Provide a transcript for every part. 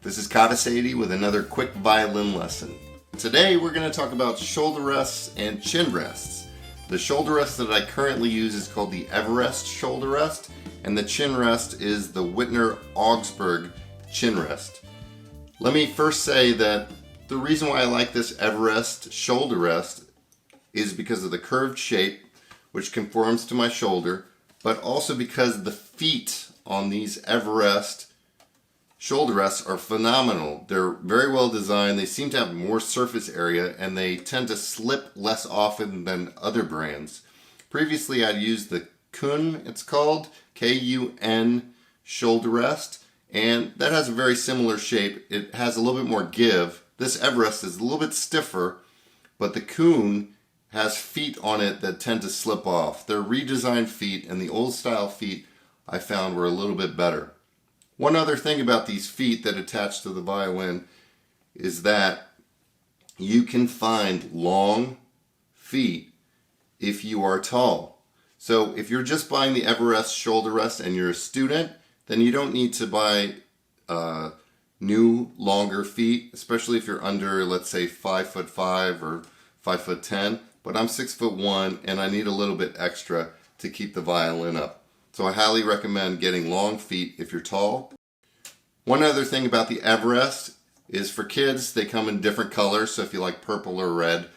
This is Kaveh Saidi with another quick violin lesson. Today we're going to talk about shoulder rests and chin rests. The shoulder rest that I currently use is called the Everest shoulder rest, and the chin rest is the Wittner Augsburg chin rest. Let me first say that the reason why I like this Everest shoulder rest is because of the curved shape, which conforms to my shoulder, but also because the feet on these Everest shoulder rests are phenomenal. They're very well designed. They seem to have more surface area and they tend to slip less often than other brands. Previously I'd used the KUN, it's called, KUN Shoulder Rest, and that has a very similar shape. It has a little bit more give. This Everest is a little bit stiffer, but the KUN has feet on it that tend to slip off. They're redesigned feet, and the old style feet I found were a little bit better. One other thing about these feet that attach to the violin is that you can find long feet if you are tall. So if you're just buying the Everest shoulder rest and you're a student, then you don't need to buy new longer feet, especially if you're under, let's say, 5'5" or 5'10". But I'm 6'1" and I need a little bit extra to keep the violin up. So I highly recommend getting long feet if you're tall. One other thing about the Everest is for kids, they come in different colors. So if you like purple or red,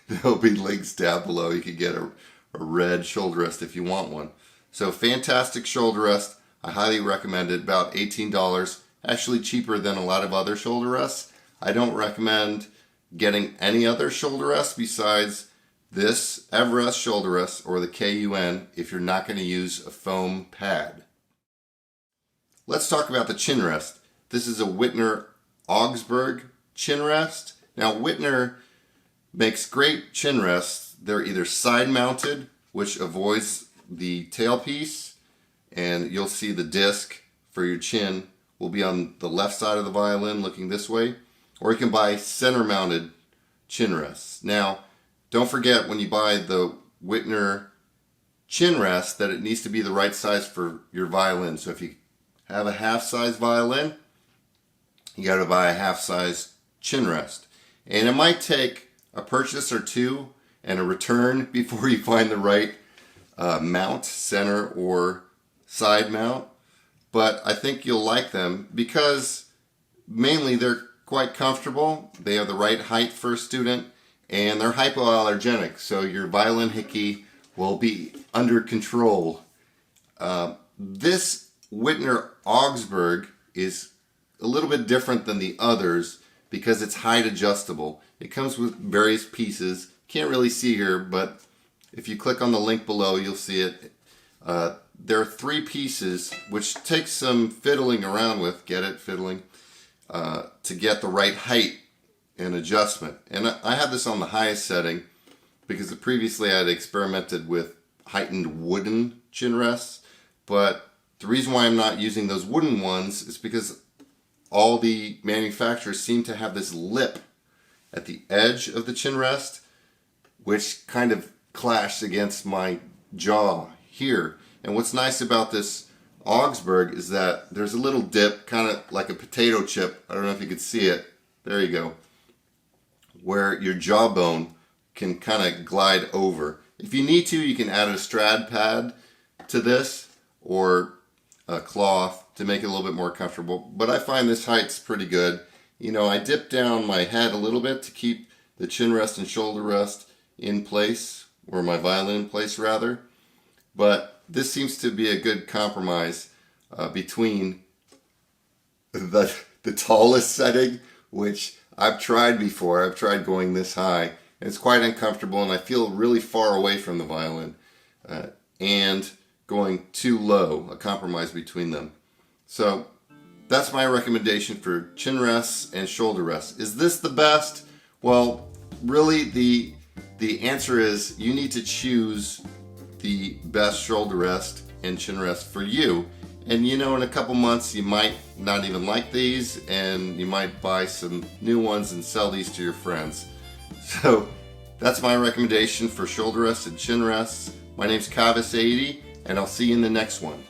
there'll be links down below. You can get a red shoulder rest if you want one. So fantastic shoulder rest. I highly recommend it. About $18. Actually cheaper than a lot of other shoulder rests. I don't recommend getting any other shoulder rest besides this Everest shoulder rest or the KUN if you're not going to use a foam pad. Let's talk about the chin rest. This is a Wittner Augsburg chin rest. Now Wittner makes great chin rests. They're either side mounted, which avoids the tailpiece, and you'll see the disc for your chin will be on the left side of the violin looking this way, or you can buy center mounted chin rests. Now don't forget when you buy the Wittner chin rest that it needs to be the right size for your violin. So if you have a half-size violin, you got to buy a half-size chin rest. And it might take a purchase or two and a return before you find the right mount, center or side mount. But I think you'll like them because mainly they're quite comfortable. They have the right height for a student, and they're hypoallergenic, so your violin hickey will be under control. This Wittner Augsburg is a little bit different than the others because it's height adjustable. It comes with various pieces. Can't really see here, but if you click on the link below, you'll see it. There are 3 pieces, which takes some fiddling around with, fiddling, to get the right height and adjustment. And I have this on the highest setting because previously I had experimented with heightened wooden chin rests, but the reason why I'm not using those wooden ones is because all the manufacturers seem to have this lip at the edge of the chin rest, which kind of clashed against my jaw here. And what's nice about this Augsburg is that there's a little dip, kind of like a potato chip. I don't know if you can see it. There you go. Where your jawbone can kind of glide over. If you need to, you can add a strad pad to this or a cloth to make it a little bit more comfortable. But I find this height's pretty good. You know, I dip down my head a little bit to keep the chin rest and shoulder rest in place, or my violin in place rather. But this seems to be a good compromise between the tallest setting, which I've tried before. I've tried going this high, and it's quite uncomfortable, and I feel really far away from the violin, and going too low, a compromise between them. So that's my recommendation for chin rests and shoulder rests. Is this the best? Well, really the answer is you need to choose the best shoulder rest and chin rest for you. And you know, in a couple months you might not even like these, and you might buy some new ones and sell these to your friends. So that's my recommendation for shoulder rests and chin rests. My name's Kaveh Saidi, and I'll see you in the next one.